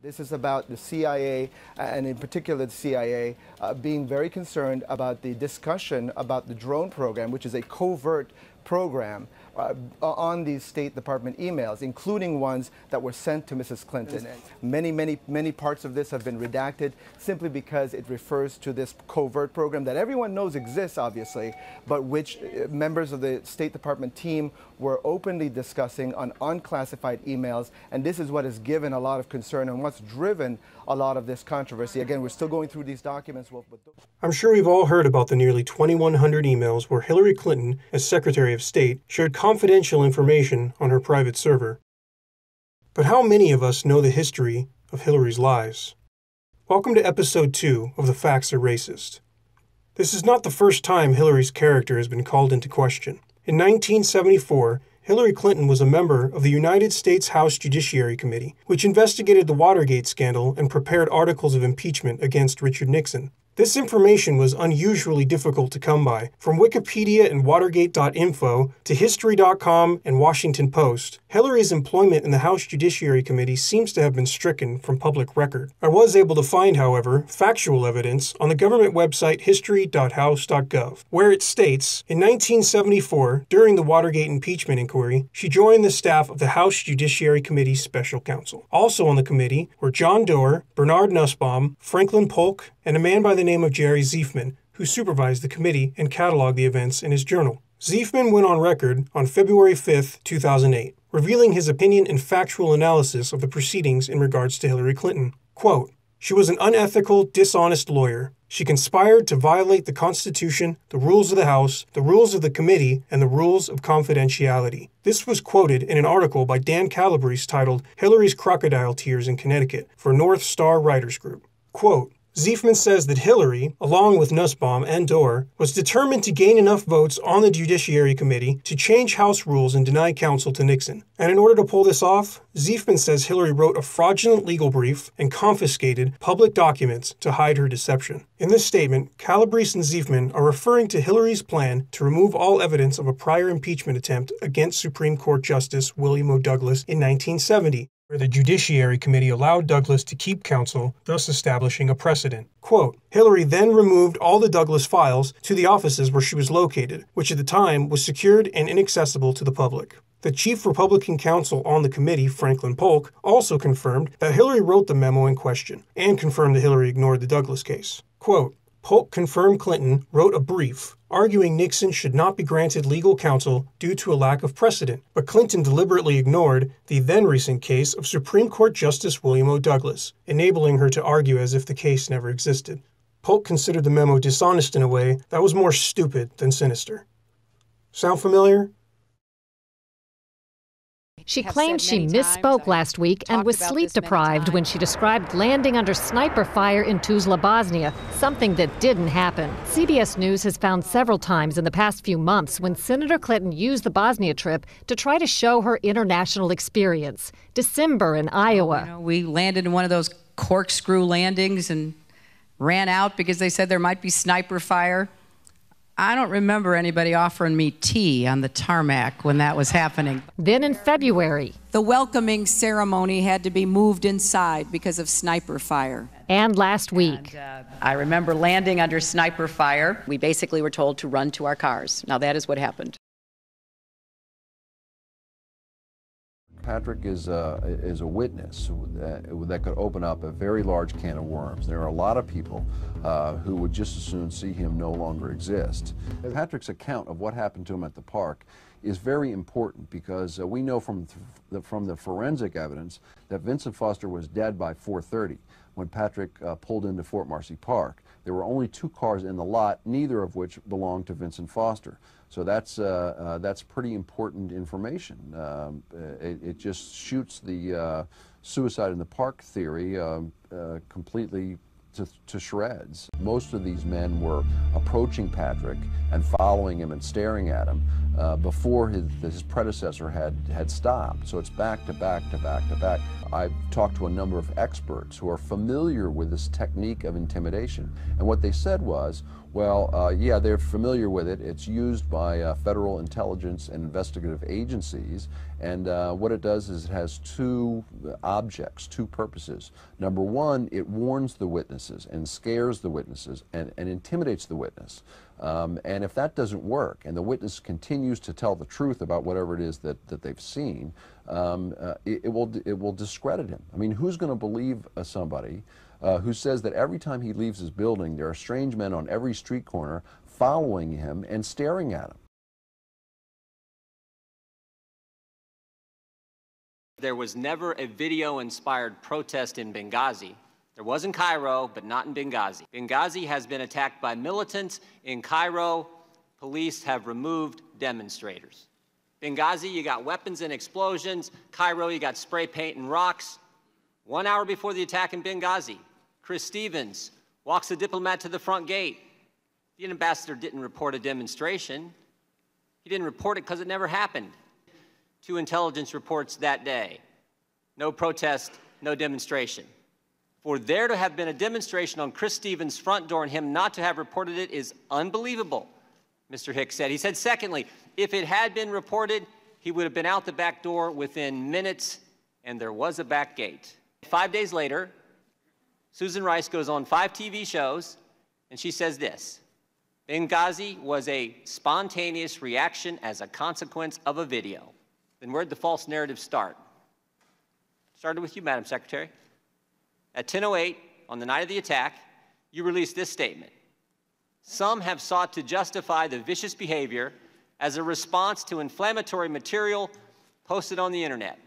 This is about the CIA, and in particular the CIA, being very concerned about the discussion about the drone program, which is a covert program on these State Department emails, including ones that were sent to Mrs. Clinton. Many parts of this have been redacted simply because it refers to this covert program that everyone knows exists, obviously, but which members of the State Department team were openly discussing on unclassified emails, and this is what has given a lot of concern and what's driven a lot of this controversy. Again, we're still going through these documents. I'm sure we've all heard about the nearly 2,100 emails where Hillary Clinton, as Secretary of State, shared confidential information on her private server. But how many of us know the history of Hillary's lies? Welcome to Episode 2 of The Facts Are Racist. This is not the first time Hillary's character has been called into question. In 1974, Hillary Clinton was a member of the United States House Judiciary Committee, which investigated the Watergate scandal and prepared articles of impeachment against Richard Nixon. This information was unusually difficult to come by. From Wikipedia and Watergate.info to History.com and Washington Post, Hillary's employment in the House Judiciary Committee seems to have been stricken from public record. I was able to find, however, factual evidence on the government website history.house.gov, where it states, in 1974, during the Watergate impeachment inquiry, she joined the staff of the House Judiciary Committee's special counsel. Also on the committee were John Doerr, Bernard Nussbaum, Franklin Polk, and a man by the name of Jerry Ziefman, who supervised the committee and cataloged the events in his journal. Ziefman went on record on February 5, 2008, revealing his opinion and factual analysis of the proceedings in regards to Hillary Clinton. Quote, "She was an unethical, dishonest lawyer. She conspired to violate the Constitution, the rules of the House, the rules of the committee, and the rules of confidentiality." This was quoted in an article by Dan Calabrese titled Hillary's Crocodile Tears in Connecticut for North Star Writers Group. Quote, Ziefman says that Hillary, along with Nussbaum and Doerr, was determined to gain enough votes on the Judiciary Committee to change House rules and deny counsel to Nixon. And in order to pull this off, Ziefman says Hillary wrote a fraudulent legal brief and confiscated public documents to hide her deception. In this statement, Calabrese and Ziefman are referring to Hillary's plan to remove all evidence of a prior impeachment attempt against Supreme Court Justice William O. Douglas in 1970. Where the Judiciary Committee allowed Douglas to keep counsel, thus establishing a precedent. Quote, Hillary then removed all the Douglas files to the offices where she was located, which at the time was secured and inaccessible to the public. The chief Republican counsel on the committee, Franklin Polk, also confirmed that Hillary wrote the memo in question, and confirmed that Hillary ignored the Douglas case. Quote, Polk confirmed Clinton wrote a brief arguing Nixon should not be granted legal counsel due to a lack of precedent, but Clinton deliberately ignored the then recent case of Supreme Court Justice William O. Douglas, enabling her to argue as if the case never existed. Polk considered the memo dishonest in a way that was more stupid than sinister. Sound familiar? She claimed she misspoke last week and was sleep-deprived when she described landing under sniper fire in Tuzla, Bosnia, something that didn't happen. CBS News has found several times in the past few months when Senator Clinton used the Bosnia trip to try to show her international experience. December in Iowa. We landed in one of those corkscrew landings and ran out because they said there might be sniper fire. I don't remember anybody offering me tea on the tarmac when that was happening. Then in February. The welcoming ceremony had to be moved inside because of sniper fire. And last week. I remember landing under sniper fire. We basically were told to run to our cars. Now that is what happened. Patrick is a witness that could open up a very large can of worms. There are a lot of people who would just as soon see him no longer exist. Patrick's account of what happened to him at the park is very important because we know from the forensic evidence that Vincent Foster was dead by 4:30 when Patrick pulled into Fort Marcy Park. There were only 2 cars in the lot, neither of which belonged to Vincent Foster. So that's pretty important information. It just shoots the suicide in the park theory completely to shreds. Most of these men were approaching Patrick and following him and staring at him before his predecessor had stopped. So it's back to back to back to back. I've talked to a number of experts who are familiar with this technique of intimidation, and what they said was, well, yeah, they're familiar with it. It's used by federal intelligence and investigative agencies, and what it does is it has two objects, two purposes. Number one, it warns the witnesses and scares the witnesses and intimidates the witness. And if that doesn't work, and the witness continues to tell the truth about whatever it is that they've seen, it will discredit him. I mean, who's going to believe somebody who says that every time he leaves his building, there are strange men on every street corner following him and staring at him? There was never a video-inspired protest in Benghazi. There was in Cairo, but not in Benghazi. Benghazi has been attacked by militants. In Cairo, police have removed demonstrators. Benghazi, you got weapons and explosions. Cairo, you got spray paint and rocks. 1 hour before the attack in Benghazi, Chris Stevens walks the diplomat to the front gate. The ambassador didn't report a demonstration. He didn't report it because it never happened. 2 intelligence reports that day. No protest, no demonstration. For there to have been a demonstration on Chris Stevens' front door and him not to have reported it is unbelievable, Mr. Hicks said. He said, secondly, if it had been reported, he would have been out the back door within minutes, and there was a back gate. 5 days later, Susan Rice goes on 5 TV shows, and she says this: Benghazi was a spontaneous reaction as a consequence of a video. Then where'd the false narrative start? Started with you, Madam Secretary. At 10:08, on the night of the attack, you released this statement. Some have sought to justify the vicious behavior as a response to inflammatory material posted on the internet.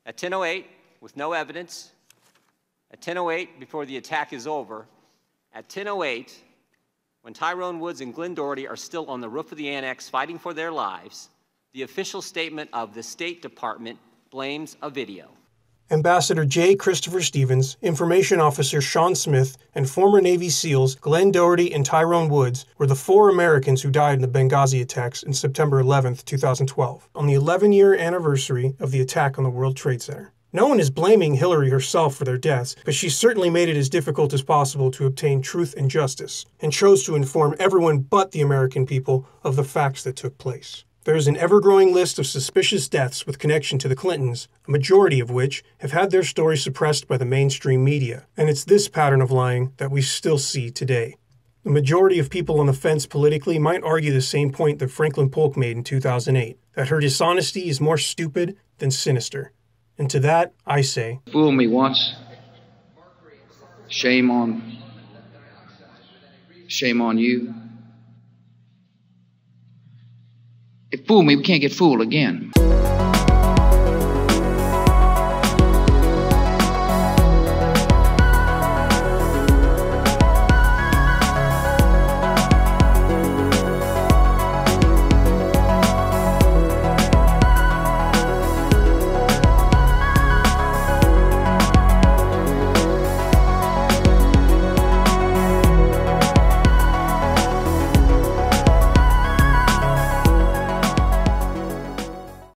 At 10:08, with no evidence, at 10:08, before the attack is over, at 10:08, when Tyrone Woods and Glenn Doherty are still on the roof of the annex fighting for their lives, the official statement of the State Department blames a video. Ambassador J. Christopher Stevens, Information Officer Sean Smith, and former Navy SEALs Glenn Doherty and Tyrone Woods were the 4 Americans who died in the Benghazi attacks in September 11, 2012, on the 11-year anniversary of the attack on the World Trade Center. No one is blaming Hillary herself for their deaths, but she certainly made it as difficult as possible to obtain truth and justice, and chose to inform everyone but the American people of the facts that took place. There is an ever-growing list of suspicious deaths with connection to the Clintons, a majority of which have had their stories suppressed by the mainstream media, and it's this pattern of lying that we still see today. The majority of people on the fence politically might argue the same point that Franklin Polk made in 2008, that her dishonesty is more stupid than sinister. And to that, I say, fool me once, shame on you. If fool me, we can't get fooled again.